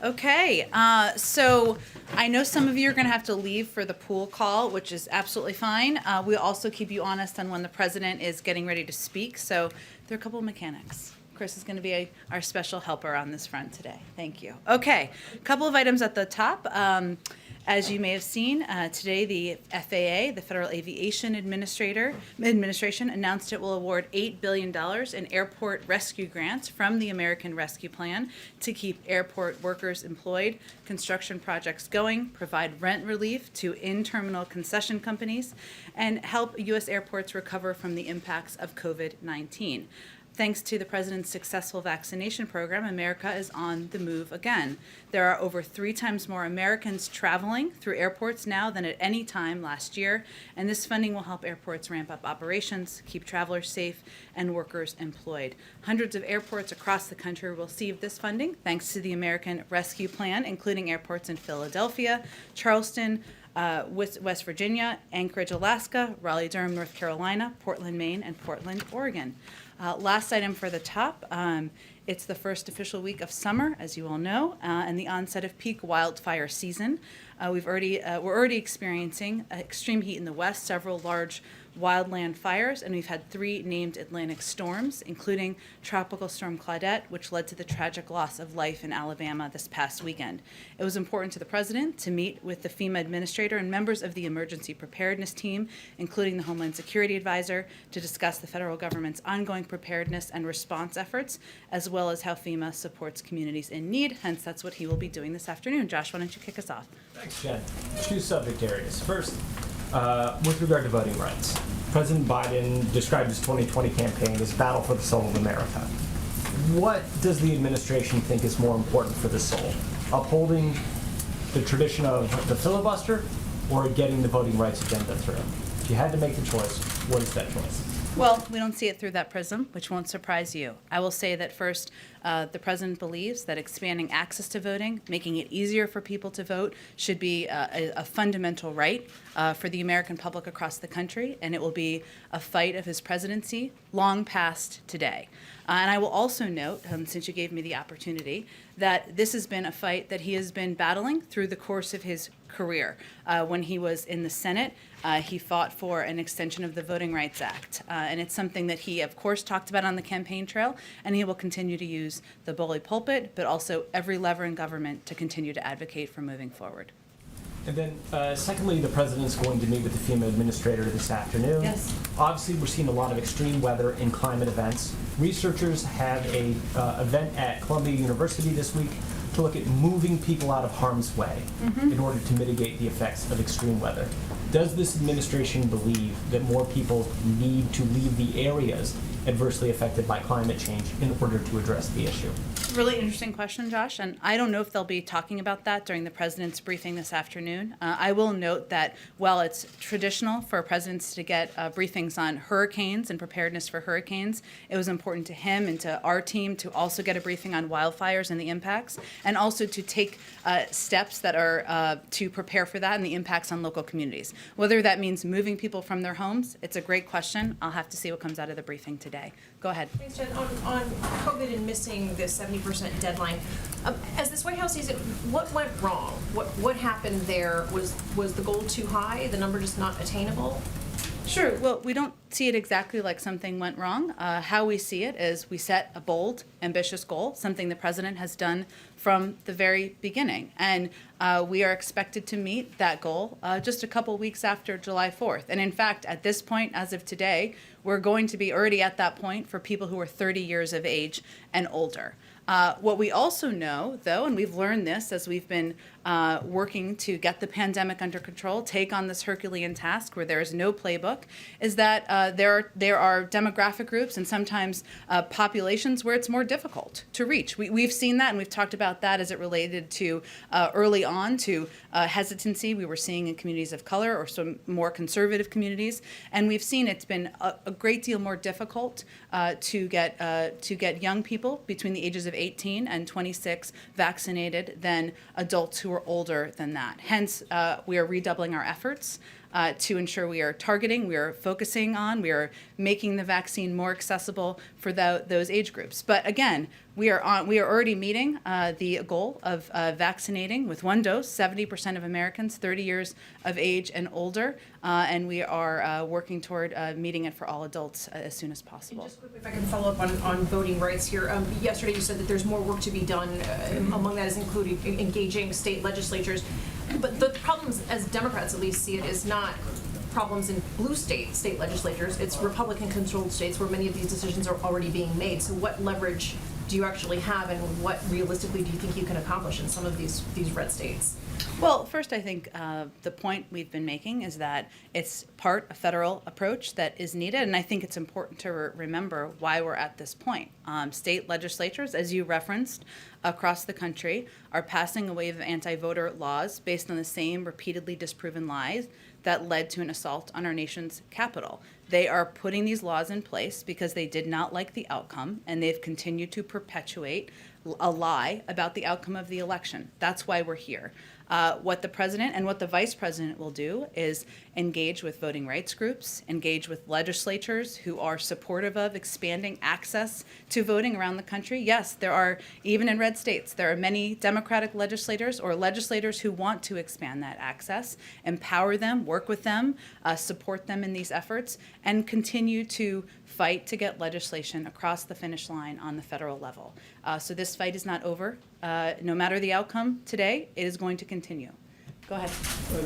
Okay, so I know some of you are going to have to leave for the pool call, which is absolutely fine. We'll also keep you honest on when the president is getting ready to speak. So there are a couple of mechanics. Chris is going to be our special helper on this front today. Thank you. Okay, a couple of items at the top. As you may have seen, today the FAA, the Federal Aviation Administration, announced it will award $8 billion in airport rescue grants from the American Rescue Plan to keep airport workers employed, construction projects going, provide rent relief to in-terminal concession companies, and help U.S. airports recover from the impacts of COVID-19. Thanks to the president's successful vaccination program, America is on the move again. There are over 3 times more Americans traveling through airports now than at any time last year, and this funding will help airports ramp up operations, keep travelers safe, and workers employed. Hundreds of airports across the country will receive this funding thanks to the American Rescue Plan, including airports in Philadelphia, Charleston, West Virginia, Anchorage, Alaska, Raleigh-Durham, North Carolina, Portland, Maine, and Portland, Oregon. Last item for the top, it's the first official week of summer, as you all know, and the onset of peak wildfire season. We're already experiencing extreme heat in the west, several large wildland fires, and we've had 3 named Atlantic storms, including Tropical Storm Claudette, which led to the tragic loss of life in Alabama this past weekend. It was important to the president to meet with the FEMA administrator and members of the emergency preparedness team, including the Homeland Security Advisor, to discuss the federal government's ongoing preparedness and response efforts, as well as how FEMA supports communities in need. Hence, that's what he will be doing this afternoon. Josh, why don't you kick us off? Thanks, Jen. 2 subject areas. First, with regard to voting rights, President Biden described his 2020 campaign as battle for the soul of America. What does the administration think is more important for the soul? Upholding the tradition of the filibuster or getting the voting rights agenda through? If you had to make the choice, what is that choice? Well, we don't see it through that prism, which won't surprise you. I will say that first, the president believes that expanding access to voting, making it easier for people to vote, should be a fundamental right for the American public across the country, and it will be a fight of his presidency long past today. And I will also note, since you gave me the opportunity, that this has been a fight that he has been battling through the course of his career. When he was in the Senate, he fought for an extension of the Voting Rights Act. And it's something that he, of course, talked about on the campaign trail, and he will continue to use the bully pulpit, but also every lever in government to continue to advocate for moving forward. And then, secondly, the president's going to meet with the FEMA administrator this afternoon. Yes. Obviously, we're seeing a lot of extreme weather and climate events. Researchers have a event at Columbia University this week to look at moving people out of harm's way in order to mitigate the effects of extreme weather. Does this administration believe that more people need to leave the areas adversely affected by climate change in order to address the issue? Really interesting question, Josh, and I don't know if they'll be talking about that during the president's briefing this afternoon. I will note that while it's traditional for presidents to get briefings on hurricanes and preparedness for hurricanes, it was important to him and to our team to also get a briefing on wildfires and the impacts, and also to take steps that are to prepare for that and the impacts on local communities. Whether that means moving people from their homes, it's a great question. I'll have to see what comes out of the briefing today. Go ahead. Thanks, Jen. On COVID and missing the 70% deadline, as this White House sees it, what went wrong? What happened there? Was the goal too high? The number just not attainable? Sure. Well, we don't see it exactly like something went wrong. How we see it is we set a bold, ambitious goal, something the president has done from the very beginning. And we are expected to meet that goal just a couple weeks after July 4th. And in fact, at this point, as of today, we're going to be already at that point for people who are 30 years of age and older. What we also know, though, and we've learned this as we've been working to get the pandemic under control, take on this Herculean task where there is no playbook, is that there are demographic groups and sometimes populations where it's more difficult to reach. We've seen that, and we've talked about that as it related to early on to hesitancy we were seeing in communities of color or some more conservative communities, and we've seen it's been a great deal more difficult to get young people between the ages of 18 and 26 vaccinated than adults who are older than that. Hence, we are redoubling our efforts. to ensure we are targeting, we are focusing on, we are making the vaccine more accessible for those age groups. But again, we are already meeting the goal of vaccinating with one dose 70% of Americans 30 years of age and older, and we are working toward meeting it for all adults as soon as possible. And just quickly, if I can follow up on voting rights here. Yesterday you said that there's more work to be done. Among that is including engaging state legislatures. But the problems, as Democrats at least see it, is not problems in blue state legislatures. It's Republican-controlled states where many of these decisions are already being made. So what leverage do you actually have, and what realistically do you think you can accomplish in some of these red states? Well, first, I think the point we've been making is that it's a federal approach that is needed, and I think it's important to remember why we're at this point. State legislatures, as you referenced, across the country are passing a wave of anti-voter laws based on the same repeatedly disproven lies that led to an assault on our nation's capital. They are putting these laws in place because they did not like the outcome, and they've continued to perpetuate a lie about the outcome of the election. That's why we're here. What the president and what the vice president will do is engage with voting rights groups, engage with legislatures who are supportive of expanding access to voting around the country. Yes, there are, even in red states, there are many Democratic legislators or legislators who want to expand that access, empower them, work with them, support them in these efforts, and continue to fight to get legislation across the finish line on the federal level. So this fight is not over. No matter the outcome today, it is going to continue. Go ahead.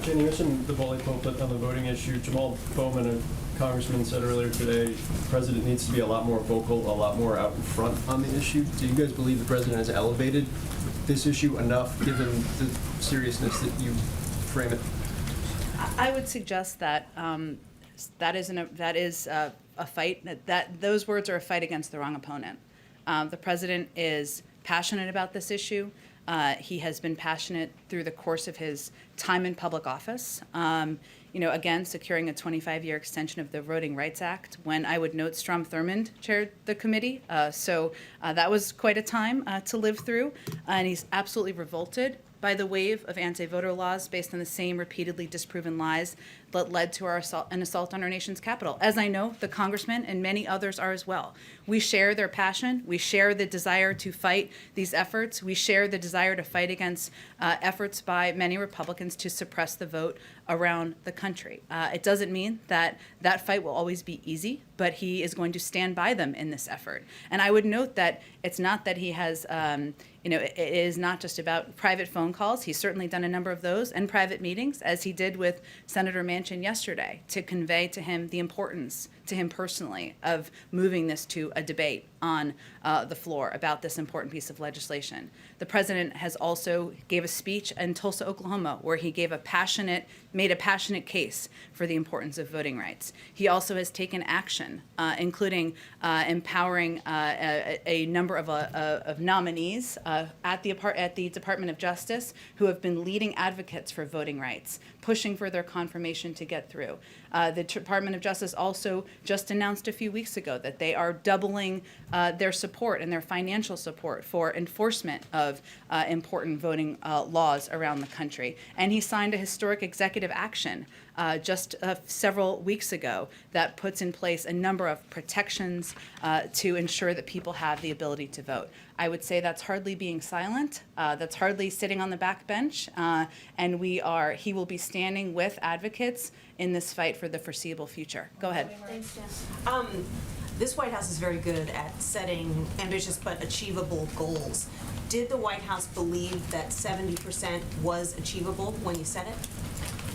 Jen, you mentioned the bully pulpit on the voting issue. Jamal Bowman, a congressman, said earlier today the president needs to be a lot more vocal, a lot more out in front on the issue. Do you guys believe the president has elevated this issue enough, given the seriousness that you frame it? I would suggest that that is a fight. That those words are a fight against the wrong opponent. The president is passionate about this issue. He has been passionate through the course of his time in public office. Again, securing a 25-year extension of the Voting Rights Act, when I would note Strom Thurmond chaired the committee. So that was quite a time to live through. And he's absolutely revolted by the wave of anti-voter laws based on the same repeatedly disproven lies that led to an assault on our nation's capital. As I know, the congressman and many others are as well. We share their passion. We share the desire to fight these efforts. We share the desire to fight against efforts by many Republicans to suppress the vote around the country. It doesn't mean that that fight will always be easy, but he is going to stand by them in this effort. And I would note that it's not that he has, it is not just about private phone calls. He's certainly done a number of those and private meetings, as he did with Senator Manchin yesterday, to convey to him the importance, to him personally, of moving this to a debate on the floor about this important piece of legislation. The president has also gave a speech in Tulsa, Oklahoma, where he made a passionate case for the importance of voting rights. He also has taken action, including empowering a number of nominees at the Department of Justice who have been leading advocates for voting rights, pushing for their confirmation to get through. The Department of Justice also just announced a few weeks ago that they are doubling their support and their financial support for enforcement of important voting laws around the country. And he signed a historic executive action just several weeks ago that puts in place a number of protections to ensure that people have the ability to vote. I would say that's hardly being silent. That's hardly sitting on the back bench. And he will be standing with advocates in this fight for the foreseeable future. Go ahead. Thanks, Jen. This White House is very good at setting ambitious but achievable goals. Did the White House believe that 70% was achievable when you set it?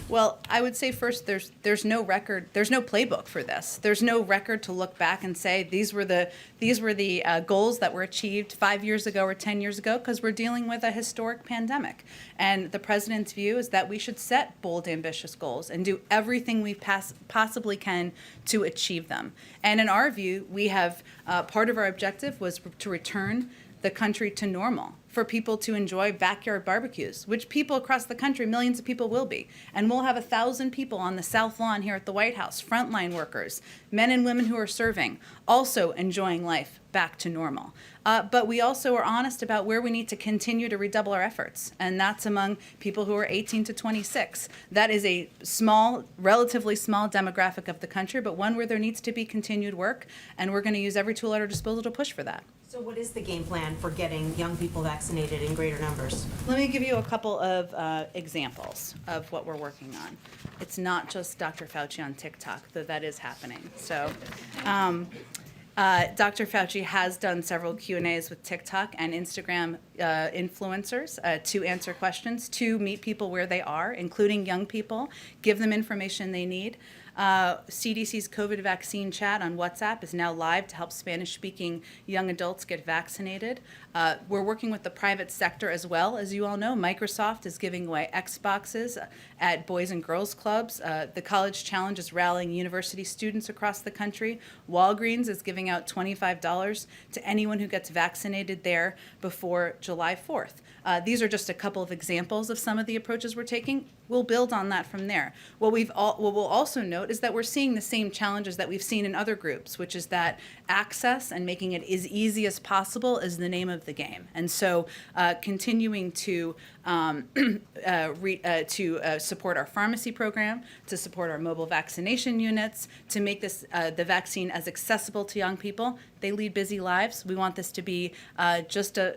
Well, I would say first, there's no record, there's no playbook for this. There's no record to look back and say these were the goals that were achieved 5 years ago or 10 years ago, because we're dealing with a historic pandemic. And the president's view is that we should set bold, ambitious goals and do everything we possibly can to achieve them. And in our view, we have part of our objective was to return the country to normal. for people to enjoy backyard barbecues, which people across the country, millions of people will be. And we'll have 1,000 people on the South Lawn here at the White House, frontline workers, men and women who are serving, also enjoying life back to normal. But we also are honest about where we need to continue to redouble our efforts, and that's among people who are 18 to 26. That is a small, relatively small demographic of the country, but one where there needs to be continued work, and we're going to use every tool at our disposal to push for that. So what is the game plan for getting young people vaccinated in greater numbers? Let me give you a couple of examples of what we're working on. It's not just Dr. Fauci on TikTok, though that is happening. So Dr. Fauci has done several Q&As with TikTok and Instagram influencers to answer questions, to meet people where they are, including young people, give them information they need. CDC's COVID vaccine chat on WhatsApp is now live to help Spanish-speaking young adults get vaccinated. We're working with the private sector as well. As you all know, Microsoft is giving away Xboxes at Boys and Girls Clubs. The College Challenge is rallying university students across the country. Walgreens is giving out $25 to anyone who gets vaccinated there before July 4th. These are just a couple of examples of some of the approaches we're taking. We'll build on that from there. What we'll also note is that we're seeing the same challenges that we've seen in other groups, which is that access and making it as easy as possible is the name of the game. And so continuing to support our pharmacy program, to support our mobile vaccination units, to make this the vaccine as accessible to young people. They lead busy lives. We want this to be just a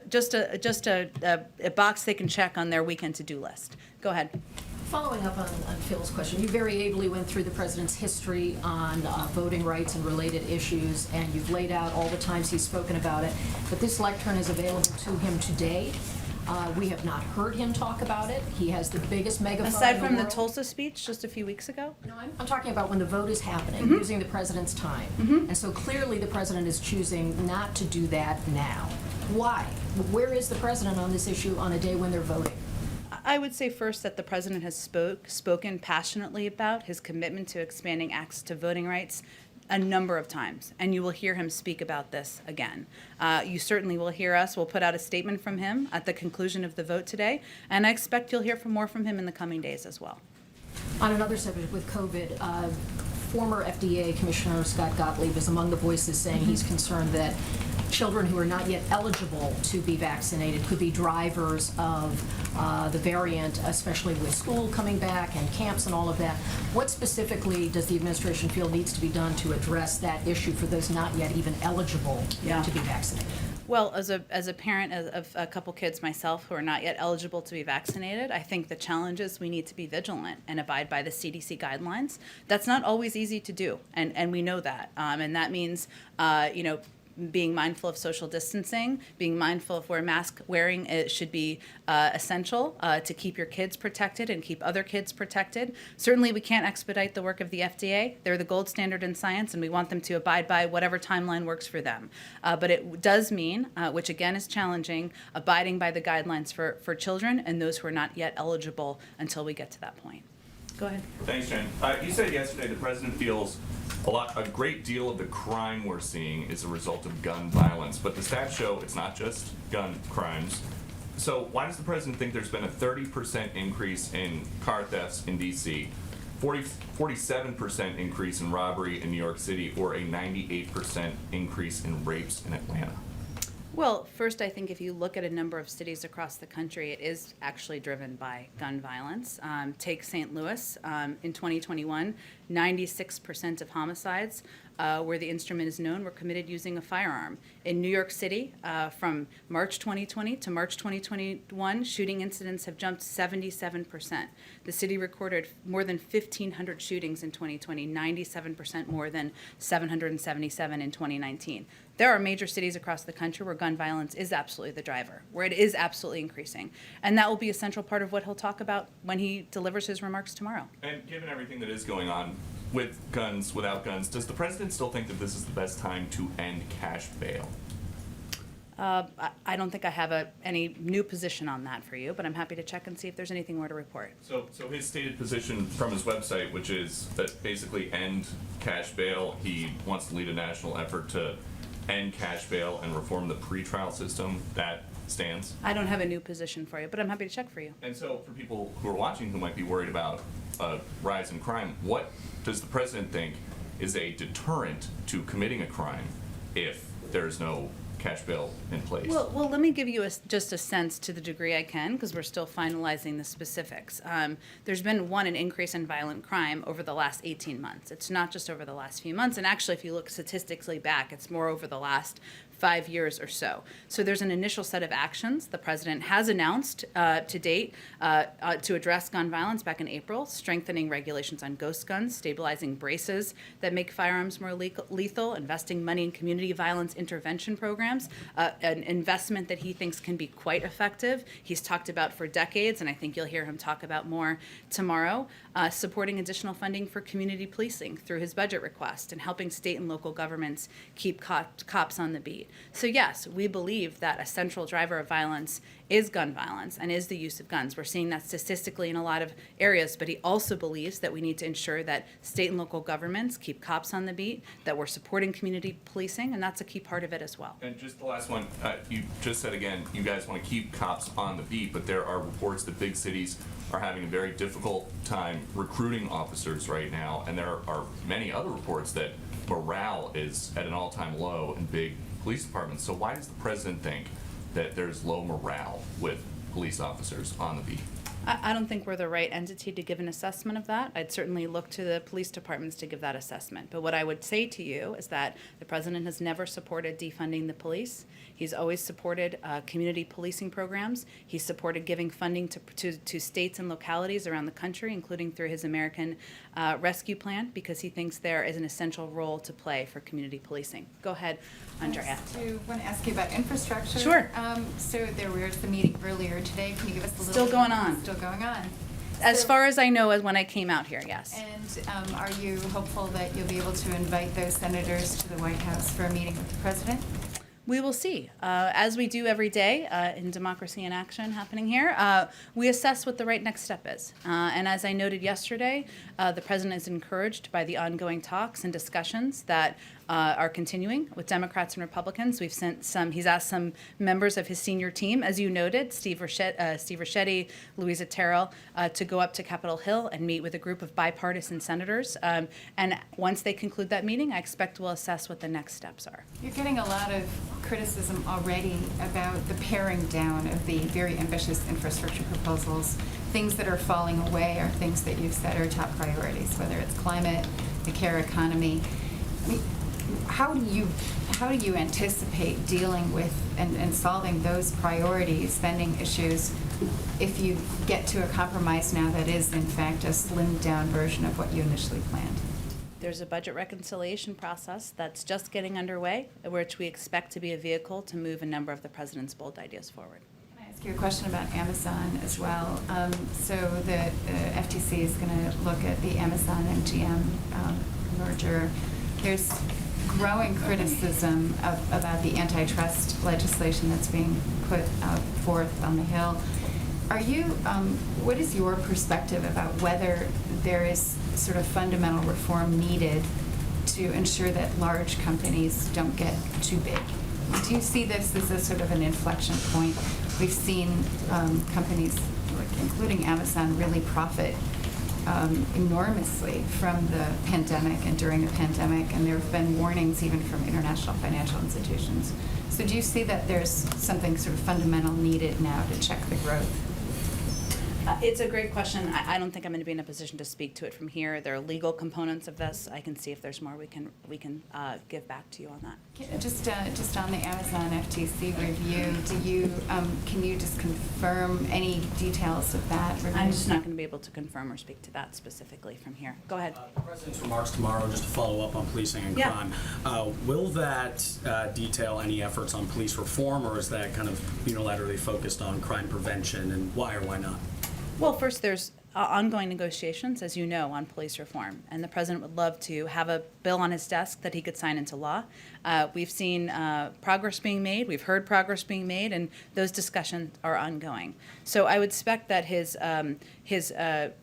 box they can check on their weekend to-do list. Go ahead. Following up on Phil's question, you very ably went through the president's history on voting rights and related issues, and you've laid out all the times he's spoken about it. But this lectern is available to him today. We have not heard him talk about it. He has the biggest megaphone Aside in the from the world. Tulsa speech just a few weeks ago? No, I'm talking about when the vote is happening, using the president's time. And so clearly the president is choosing not to do that now. Why? Where is the president on this issue on a day when they're voting? I would say first that the president has spoken passionately about his commitment to expanding access to voting rights a number of times, and you will hear him speak about this again. You certainly will hear us. We'll put out a statement from him at the conclusion of the vote today, and I expect you'll hear more from him in the coming days as well. On another subject with COVID, former FDA Commissioner Scott Gottlieb is among the voices saying he's concerned that children who are not yet eligible to be vaccinated could be drivers of the variant, especially with school coming back and camps and all of that. What specifically does the administration feel needs to be done to address that issue for those not yet even eligible to be vaccinated? Well, as a parent of a couple kids myself who are not yet eligible to be vaccinated, I think the challenge is we need to be vigilant and abide by the CDC guidelines. That's not always easy to do, and we know that. And that means, being mindful of social distancing, being mindful of where mask wearing should be essential to keep your kids protected and keep other kids protected. Certainly we can't expedite the work of the FDA. They're the gold standard in science, and we want them to abide by whatever timeline works for them. But it does mean, which again is challenging, abiding by the guidelines for children and those who are not yet eligible until we get to that point. Go ahead. Thanks, Jen. You said yesterday the president feels a great deal of the crime we're seeing is a result of gun violence, but the stats show it's not just gun crimes. So why does the president think there's been a 30% increase in car thefts in D.C., 47% increase in robbery in New York City, or a 98% increase in rapes in Atlanta? Well, first, I think if you look at a number of cities across the country, it is actually driven by gun violence. Take St. Louis. In 2021, 96% of homicides where the instrument is known were committed using a firearm. In New York City, from March 2020 to March 2021, shooting incidents have jumped 77%. The city recorded more than 1,500 shootings in 2020, 97% more than 777 in 2019. There are major cities across the country where gun violence is absolutely the driver, where it is absolutely increasing. And that will be a central part of what he'll talk about when he delivers his remarks tomorrow. And given everything that is going on with guns, without guns, does the president still think that this is the best time to end cash bail? I don't think I have any new position on that for you, but I'm happy to check and see if there's anything more to report. So his stated position from his website, which is that basically end cash bail, he wants to lead a national effort to end cash bail and reform the pretrial system, that stands? I don't have a new position for you, but I'm happy to check for you. And so for people who are watching who might be worried about a rise in crime, what does the president think is a deterrent to committing a crime if there's no cash bail in place? Well, let me give you just a sense to the degree I can, because we're still finalizing the specifics. There's been, an increase in violent crime over the last 18 months. It's not just over the last few months, and actually, if you look statistically back, it's more over the last 5 years or so. So there's an initial set of actions the president has announced to date to address gun violence back in April, strengthening regulations on ghost guns, stabilizing braces that make firearms more lethal, investing money in community violence intervention programs, an investment that he thinks can be quite effective. He's talked about for decades, and I think you'll hear him talk about more tomorrow, supporting additional funding for community policing through his budget request and helping state and local governments keep cops on the beat. So yes, we believe that a central driver of violence is gun violence and is the use of guns. We're seeing that statistically in a lot of areas, but he also believes that we need to ensure that state and local governments keep cops on the beat, that we're supporting community policing, and that's a key part of it as well. And just the last one, you just said again, you guys want to keep cops on the beat, but there are reports that big cities are having a very difficult time recruiting officers right now, and there are many other reports that morale is at an all-time low in big police departments. So why does the president think that there's low morale with police officers on the beat? I don't think we're the right entity to give an assessment of that. I'd certainly look to the police departments to give that assessment. But what I would say to you is that the president has never supported defunding the police. He's always supported community policing programs. He's supported giving funding to states and localities around the country, including through his American Rescue Plan, because he thinks there is an essential role to play for community policing. Go ahead, Andrea. I want to ask you about infrastructure. Sure. So there was the meeting earlier today. Can you give us a little? Still going on. Still going on. As So- far as I know, as when I came out here, yes. And are you hopeful that you'll be able to invite those senators to the White House for a meeting with the president? We will see. As we do every day in Democracy in Action happening here, we assess what the right next step is. And as I noted yesterday, the president is encouraged by the ongoing talks and discussions that are continuing with Democrats and Republicans. He's asked some members of his senior team, as you noted, Steve Ricchetti, Louisa Terrell, to go up to Capitol Hill and meet with a group of bipartisan senators. And once they conclude that meeting, I expect we'll assess what the next steps are. You're getting a lot of criticism already about the paring down of the very ambitious infrastructure proposals. Things that are falling away are things that you've said are top priorities, whether it's climate, the care economy. I mean, how do you anticipate dealing with and solving those priority spending issues if you get to a compromise now that is in fact a slimmed down version of what you initially planned? There's a budget reconciliation process that's just getting underway, which we expect to be a vehicle to move a number of the president's bold ideas forward. Can I ask you a question about Amazon as well? So the FTC is going to look at the Amazon MGM merger. There's growing criticism about the antitrust legislation that's being put forth on the Hill. What is your perspective about whether there is sort of fundamental reform needed to ensure that large companies don't get too big? Do you see this as a sort of an inflection point? We've seen companies, including Amazon, really profit enormously from the pandemic and during the pandemic, and there have been warnings even from international financial institutions. So do you see that there's something sort of fundamental needed now to check the growth? It's a great question. I don't think I'm going to be in a position to speak to it from here. There are legal components of this. I can see if there's more we can give back to you on that. Just on the Amazon FTC review, can you just confirm any details of that review? I'm just not going to be able to confirm or speak to that specifically from here. Go ahead. The President's remarks tomorrow, just to follow up on policing and Yeah. crime, will that detail any efforts on police reform, or is that kind of unilaterally focused on crime prevention, and why or why not? Well, first, there's ongoing negotiations, as you know, on police reform, and the president would love to have a bill on his desk that he could sign into law. We've seen progress being made, we've heard progress being made, and those discussions are ongoing. So I would expect that his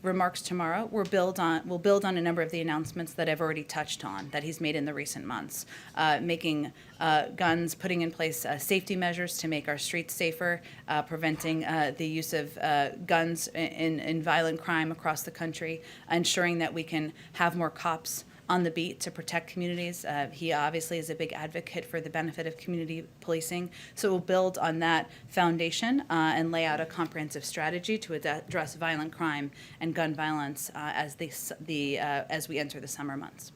remarks tomorrow will build on a number of the announcements that I've already touched on that he's made in the recent months, making guns, putting in place safety measures to make our streets safer, preventing the use of guns in violent crime across the country, ensuring that we can have more cops on the beat to protect communities. He obviously is a big advocate for the benefit of community policing. So we'll build on that foundation and lay out a comprehensive strategy to address violent crime and gun violence as we enter the summer months.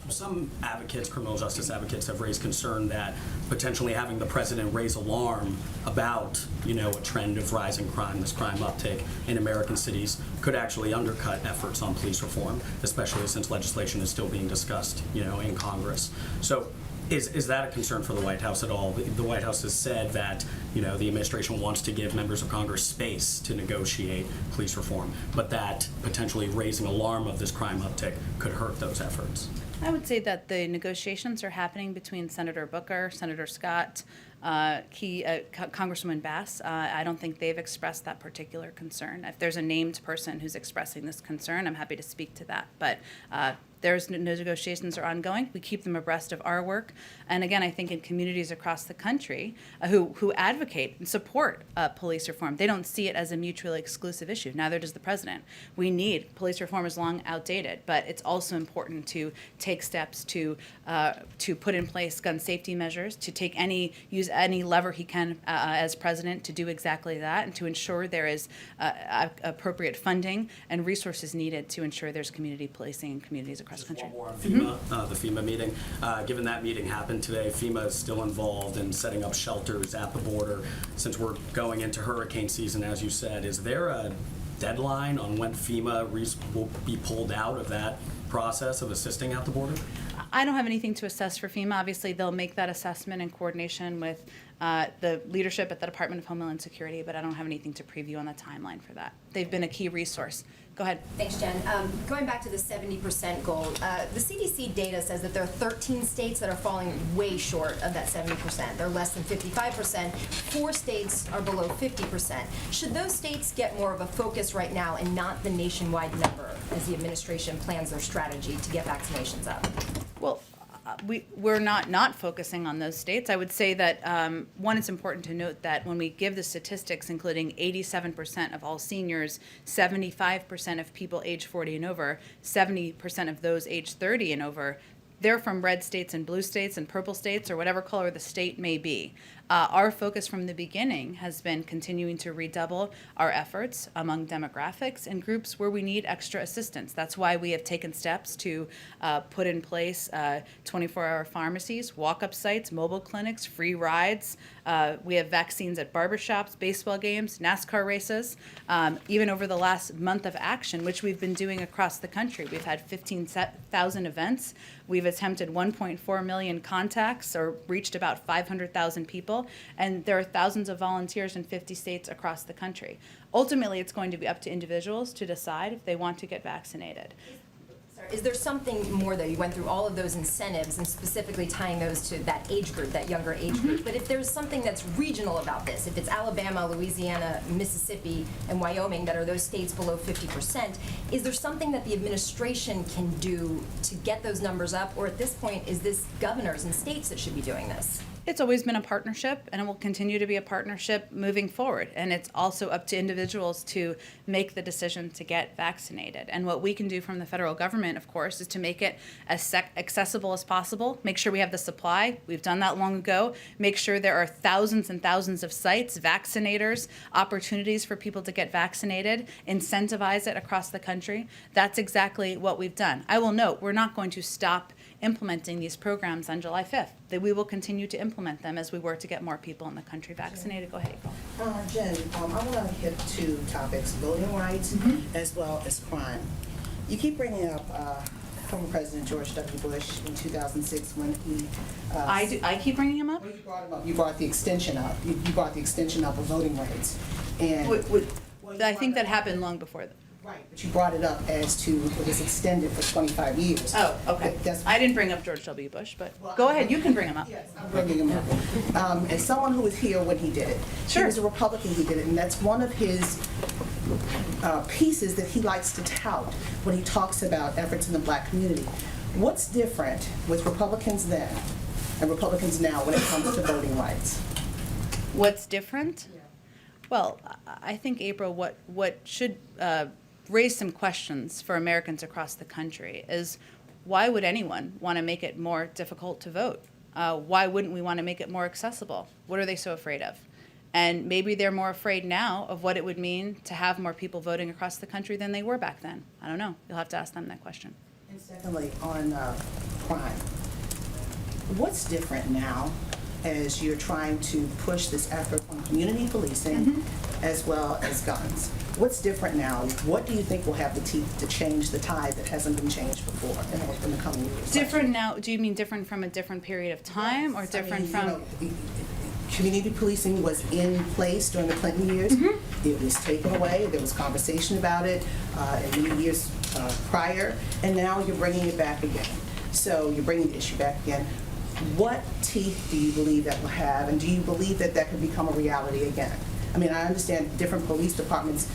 Some advocates, criminal justice advocates, have raised concern that potentially having the president raise alarm about, a trend of rising crime, this crime uptick in American cities, could actually undercut efforts on police reform, especially since legislation is still being discussed, in Congress. So is that a concern for the White House at all? The White House has said that, the administration wants to give members of Congress space to negotiate police reform, but that potentially raising alarm of this crime uptick could hurt those efforts. I would say that the negotiations are happening between Senator Booker, Senator Scott, Congresswoman Bass. I don't think they've expressed that particular concern. If there's a named person who's expressing this concern, I'm happy to speak to that. But there's negotiations are ongoing. We keep them abreast of our work. And again, I think in communities across the country who advocate and support police reform, they don't see it as a mutually exclusive issue. Neither does the president. We need police reform is long outdated, but it's also important to take steps to put in place gun safety measures, to use any lever he can as president to do exactly that, and to ensure there is appropriate funding and resources needed to ensure there's community policing in communities across the country. One more on FEMA, the FEMA meeting. Given that meeting happened today, FEMA is still involved in setting up shelters at the border. Since we're going into hurricane season, as you said, is there a deadline on when FEMA will be pulled out of that process of assisting at the border? I don't have anything to assess for FEMA. Obviously, they'll make that assessment in coordination with the leadership at the Department of Homeland Security, but I don't have anything to preview on the timeline for that. They've been a key resource. Go ahead. Thanks, Jen. Going back to the 70% goal, the CDC data says that there are 13 states that are falling way short of that 70%. They're less than 55%. 4 states are below 50%. Should those states get more of a focus right now and not the nationwide number as the administration plans their strategy to get vaccinations up? Well, we're not focusing on those states. I would say that, one, it's important to note that when we give the statistics, including 87% of all seniors, 75% of people age 40 and over, 70% of those age 30 and over, they're from red states and blue states and purple states or whatever color the state may be. Our focus from the beginning has been continuing to redouble our efforts among demographics and groups where we need extra assistance. That's why we have taken steps to put in place 24-hour pharmacies, walk-up sites, mobile clinics, free rides. We have vaccines at barbershops, baseball games, NASCAR races. Even over the last month of action, which we've been doing across the country, we've had 15,000 events. We've attempted 1.4 million contacts or reached about 500,000 people, and there are thousands of volunteers in 50 states across the country. Ultimately, it's going to be up to individuals to decide if they want to get vaccinated. Is there something more, though? You went through all of those incentives and specifically tying those to that age group, that younger age group. But if there's something that's regional about this, if it's Alabama, Louisiana, Mississippi, and Wyoming that are those states below 50%, is there something that the administration can do to get those numbers up? Or at this point, is this governors and states that should be doing this? It's always been a partnership, and it will continue to be a partnership moving forward. And it's also up to individuals to make the decision to get vaccinated. And what we can do from the federal government, of course, is to make it as accessible as possible, make sure we have the supply. We've done that long ago. Make sure there are thousands and thousands of sites, vaccinators, opportunities for people to get vaccinated, incentivize it across the country. That's exactly what we've done. I will note, we're not going to stop implementing these programs on July 5th. That we will continue to implement them as we work to get more people in the country vaccinated. Go ahead, April. Jen, I want to hit 2 topics, voting rights as well as crime. You keep bringing up former President George W. Bush in 2006 when he... I keep bringing him up? Well, you brought him up. You brought the extension up. You brought the extension up of voting rights. And I think that happened long before that. Right, but you brought it up as to it was extended for 25 years. Oh, okay. I didn't bring up George W. Bush, but go ahead, you can bring him up. Yes, I'm bringing him up. As someone who was here when he did it, Sure. He was a Republican who did it, and that's one of his pieces that he likes to tout when he talks about efforts in the black community. What's different with Republicans then and Republicans now when it comes to voting rights? What's different? Well, I think, April, what should raise some questions for Americans across the country is, why would anyone want to make it more difficult to vote? Why wouldn't we want to make it more accessible? What are they so afraid of? And maybe they're more afraid now of what it would mean to have more people voting across the country than they were back then. I don't know. You'll have to ask them that question. And secondly, on crime, what's different now as you're trying to push this effort on community policing as well as guns? What's different now? What do you think will have the teeth to change the tide that hasn't been changed before in the coming years? Different now, do you mean different from a different period of time, or different from? Community policing was in place during the Clinton years. It was taken away. There was conversation about it in many years prior, and now you're bringing it back again. So you're bringing the issue back again. What teeth do you believe that will have, and do you believe that that could become a reality again? I mean, I understand different police departments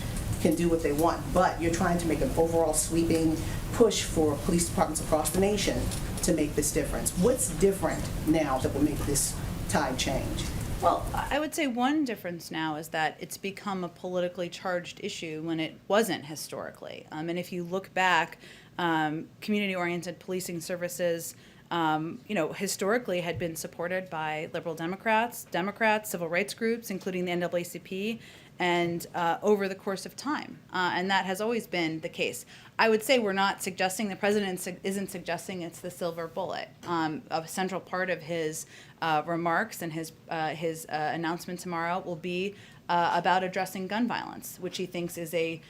can do what they want, but you're trying to make an overall sweeping push for police departments across the nation to make this difference. What's different now that will make this tide change? Well, I would say one difference now is that it's become a politically charged issue when it wasn't historically. And if you look back, community-oriented policing services, historically had been supported by liberal Democrats, civil rights groups, including the NAACP, and over the course of time. And that has always been the case. I would say we're not suggesting, the president isn't suggesting it's the silver bullet. A central part of his remarks and his announcement tomorrow will be about addressing gun violence, which he thinks is a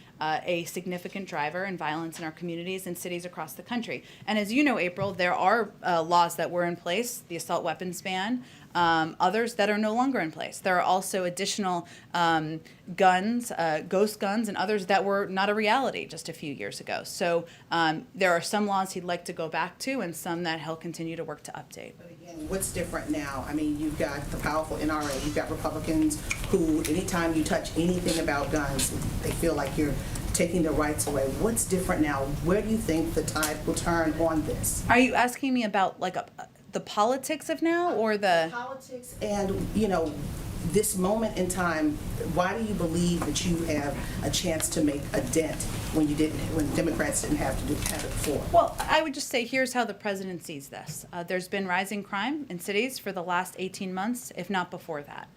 significant driver in violence in our communities and cities across the country. And as you know, April, there are laws that were in place, the assault weapons ban, others that are no longer in place. There are also additional guns, ghost guns, and others that were not a reality just a few years ago. So there are some laws he'd like to go back to and some that he'll continue to work to update. But again, what's different now? I mean, you've got the powerful NRA, you've got Republicans who, anytime you touch anything about guns, they feel like you're taking their rights away. What's different now? Where do you think the tide will turn on this? Are you asking me about the politics of now, or the politics and, this moment in time? Why do you believe that you have a chance to make a dent when Democrats didn't have it before? Well, I would just say here's how the president sees this. There's been rising crime in cities for the last 18 months, if not before that.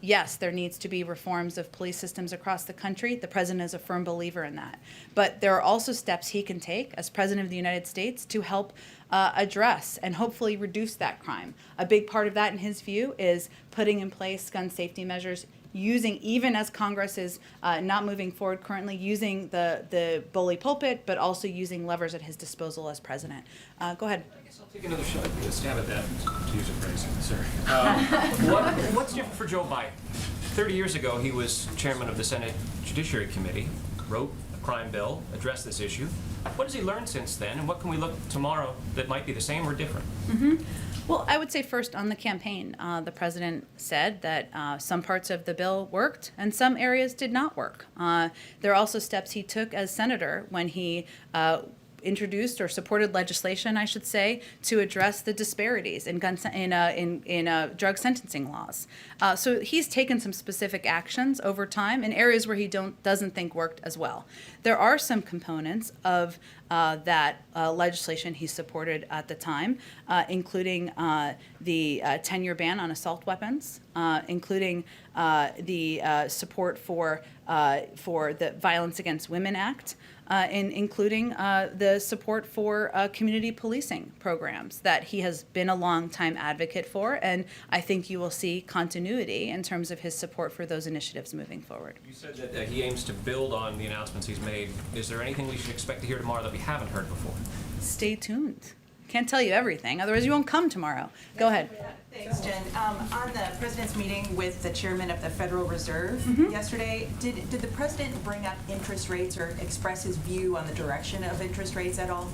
Yes, there needs to be reforms of police systems across the country. The president is a firm believer in that. But there are also steps he can take as president of the United States to help address and hopefully reduce that crime. A big part of that, in his view, is putting in place gun safety measures, using, even as Congress is not moving forward currently, using the bully pulpit, but also using levers at his disposal as president. Go ahead. I'll take another stab at that, to use a phrase, sorry. What's different for Joe Biden? 30 years ago, he was chairman of the Senate Judiciary Committee, wrote a crime bill, addressed this issue. What has he learned since then, and what can we look tomorrow that might be the same or different? Well, I would say first on the campaign, the president said that some parts of the bill worked and some areas did not work. There are also steps he took as senator when he introduced or supported legislation, I should say, to address the disparities in drug sentencing laws. So he's taken some specific actions over time in areas where he doesn't think worked as well. There are some components of that legislation he supported at the time, including the 10-year ban on assault weapons, including the support for the Violence Against Women Act, and including the support for community policing programs that he has been a long-time advocate for, and I think you will see continuity in terms of his support for those initiatives moving forward. You said that he aims to build on the announcements he's made. Is there anything we should expect to hear tomorrow that we haven't heard before? Stay tuned. Can't tell you everything, otherwise you won't come tomorrow. Go ahead. Thanks, Jen. On the president's meeting with the chairman of the Federal Reserve yesterday, did the president bring up interest rates or express his view on the direction of interest rates at all?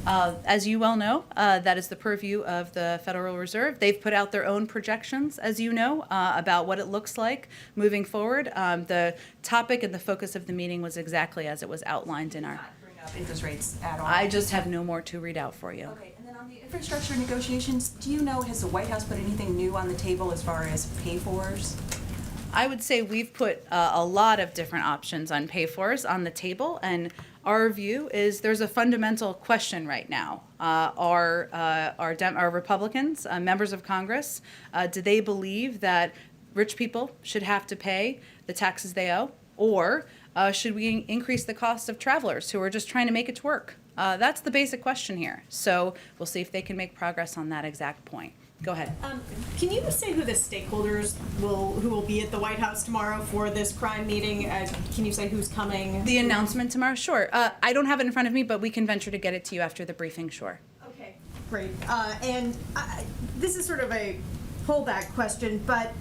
As you well know, that is the purview of the Federal Reserve. They've put out their own projections, as you know, about what it looks like moving forward. The topic and the focus of the meeting was exactly as it was outlined in our. Not bring up interest rates at all. I just have no more to read out for you. Okay, and then on the infrastructure negotiations, do you know, has the White House put anything new on the table as far as pay-fors? I would say we've put a lot of different options on pay-fors on the table, and our view is there's a fundamental question right now. Are Republicans, members of Congress, do they believe that rich people should have to pay the taxes they owe, or should we increase the cost of travelers who are just trying to make it to work? That's the basic question here. So we'll see if they can make progress on that exact point. Go ahead. Can you say who the stakeholders who will be at the White House tomorrow for this crime meeting? Can you say who's coming? The announcement tomorrow? Sure. I don't have it in front of me, but we can venture to get it to you after the briefing, sure. Okay, great. And this is sort of a pullback question, but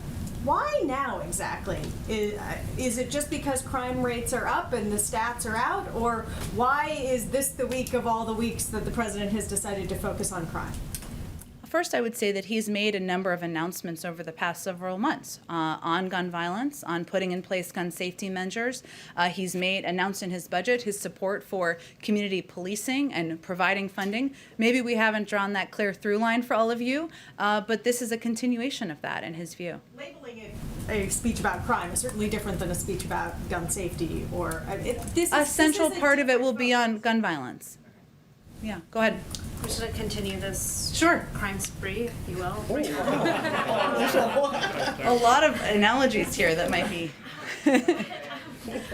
why now exactly? Is it just because crime rates are up and the stats are out, or why is this the week of all the weeks that the president has decided to focus on crime? First, I would say that he's made a number of announcements over the past several months on gun violence, on putting in place gun safety measures. He's announced in his budget his support for community policing and providing funding. Maybe we haven't drawn that clear through line for all of you, but this is a continuation of that in his view. Labeling it a speech about crime is certainly different than a speech about gun safety, or A central part of it will be on gun violence. Yeah, go ahead. We're just going to continue this crime spree, if you will. A lot of analogies here that might be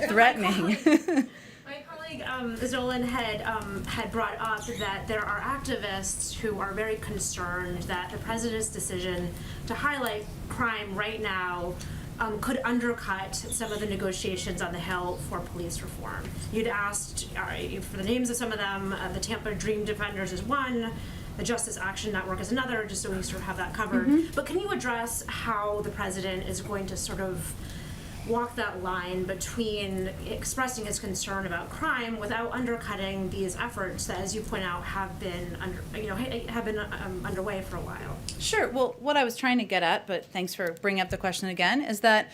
threatening. My colleague Zolan had brought up that there are activists who are very concerned that the president's decision to highlight crime right now could undercut some of the negotiations on the Hill for police reform. You'd asked for the names of some of them. The Tampa Dream Defenders is one. The Justice Action Network is another, just so we sort of have that covered. Mm-hmm. But can you address how the president is going to sort of walk that line between expressing his concern about crime without undercutting these efforts that, as you point out, have been underway for a while? Sure. Well, what I was trying to get at, but thanks for bringing up the question again, is that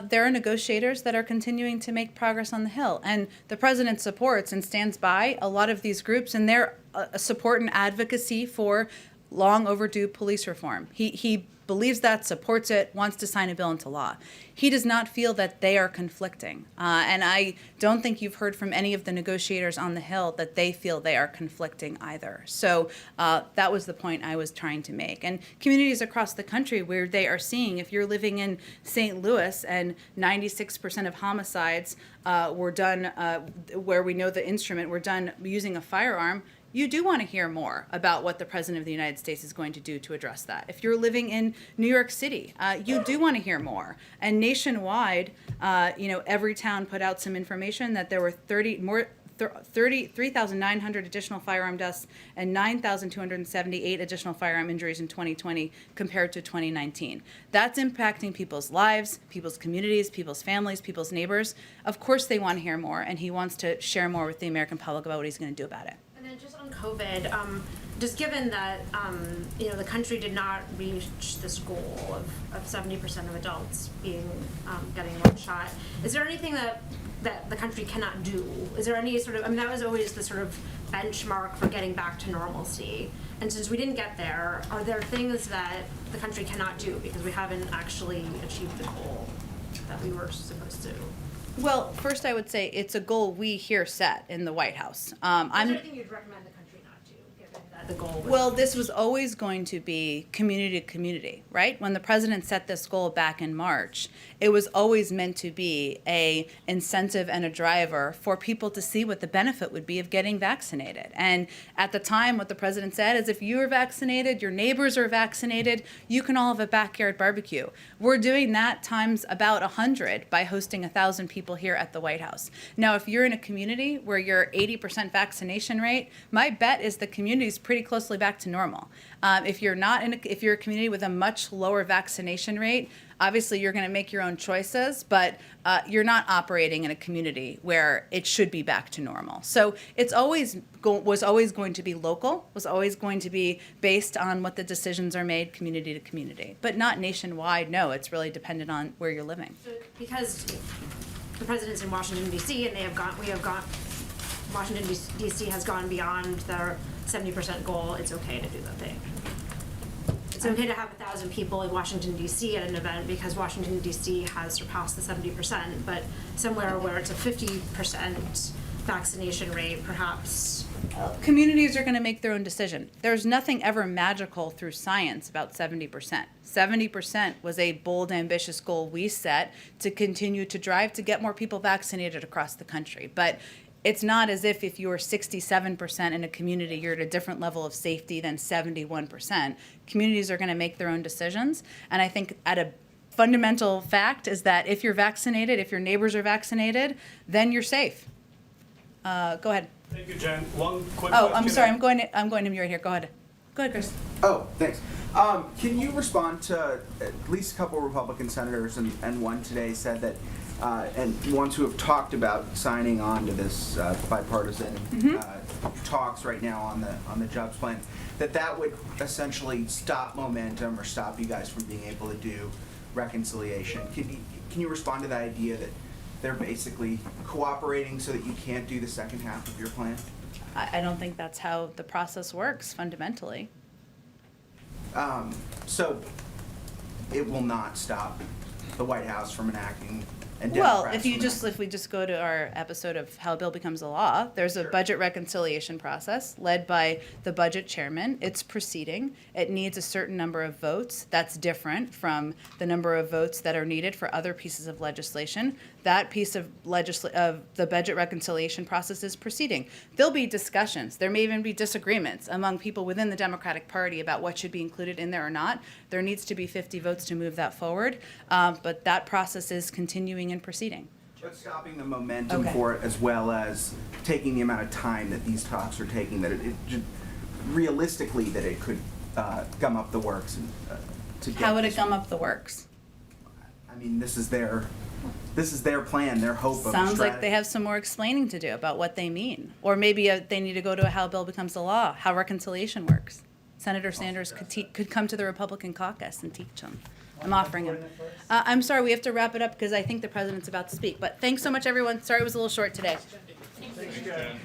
there are negotiators that are continuing to make progress on the Hill, and the president supports and stands by a lot of these groups and their support and advocacy for long overdue police reform. He believes that, supports it, wants to sign a bill into law. He does not feel that they are conflicting. And I don't think you've heard from any of the negotiators on the Hill that they feel they are conflicting either. So that was the point I was trying to make. And communities across the country where they are seeing, if you're living in St. Louis and 96% of homicides were done, where we know the instrument were done using a firearm, you do want to hear more about what the President of the United States is going to do to address that. If you're living in New York City, you do want to hear more. And nationwide, every town put out some information that there were 3,900 additional firearm deaths and 9,278 additional firearm injuries in 2020 compared to 2019. That's impacting people's lives, people's communities, people's families, people's neighbors. Of course they want to hear more, and he wants to share more with the American public about what he's going to do about it. And then just on COVID, just given that the country did not reach this goal of 70% of adults getting one shot, is there anything that the country cannot do? Is there any sort of, that was always the sort of benchmark for getting back to normalcy. And since we didn't get there, are there things that the country cannot do because we haven't actually achieved the goal that we were supposed to? Well, first I would say it's a goal we here set in the White House. Is there anything you'd recommend the country not to, given that the goal was... Well, this was always going to be community to community, right? When the president set this goal back in March, it was always meant to be a incentive and a driver for people to see what the benefit would be of getting vaccinated. And at the time, what the president said is if you are vaccinated, your neighbors are vaccinated, you can all have a backyard barbecue. We're doing that times about 100 by hosting 1,000 people here at the White House. Now, if you're in a community where you're 80% vaccination rate, my bet is the community is pretty closely back to normal. If you're a community with a much lower vaccination rate, Obviously, you're going to make your own choices, but you're not operating in a community where it should be back to normal. So it's was always going to be local, was always going to be based on what the decisions are made community to community, but not nationwide. No, it's really dependent on where you're living. Because the president's in Washington DC and Washington DC has gone beyond their 70% goal, it's okay to do that thing. It's okay to have 1,000 people in Washington DC at an event because Washington DC has surpassed the 70%, but somewhere where it's a 50% vaccination rate, perhaps. Communities are going to make their own decision. There's nothing ever magical through science about 70%. 70% was a bold, ambitious goal we set to continue to drive to get more people vaccinated across the country. But it's not as if you're 67% in a community, you're at a different level of safety than 71%. Communities are going to make their own decisions. And I think at a fundamental fact is that if you're vaccinated, if your neighbors are vaccinated, then you're safe. Go ahead. Thank you, Jen. One quick Oh, question. I'm sorry. I'm going to mute right here. Go ahead. Go ahead, Chris. Oh, thanks. Can you respond to at least a couple Republican senators, and one today said that, and ones who have talked about signing on to this bipartisan talks right now on the jobs plan, that would essentially stop momentum or stop you guys from being able to do reconciliation. Can you respond to the idea that they're basically cooperating so that you can't do the second half of your plan? I don't think that's how the process works fundamentally. So it will not stop the White House from enacting. And Well, Democrats if we just go to our episode of How a Bill Becomes a Law, there's a budget reconciliation process led by the budget chairman. It's proceeding. It needs a certain number of votes. That's different from the number of votes that are needed for other pieces of legislation. That piece of the budget reconciliation process is proceeding. There'll be discussions. There may even be disagreements among people within the Democratic Party about what should be included in there or not. There needs to be 50 votes to move that forward, but that process is continuing and proceeding. But stopping the momentum Okay. for it, as well as taking the amount of time that these talks are taking, that it realistically that it could gum up the works. And, to get How would it this- gum up the works? I mean, this is their plan, their hope of Sounds like strategy. they have some more explaining to do about what they mean. Or maybe they need to go to a How a Bill Becomes a Law, how reconciliation works. Senator Sanders could come to the Republican caucus and teach them. I'm offering him. I'm sorry, we have to wrap it up because I think the president's about to speak. But thanks so much, everyone. Sorry it was a little short today. Thanks, Jen.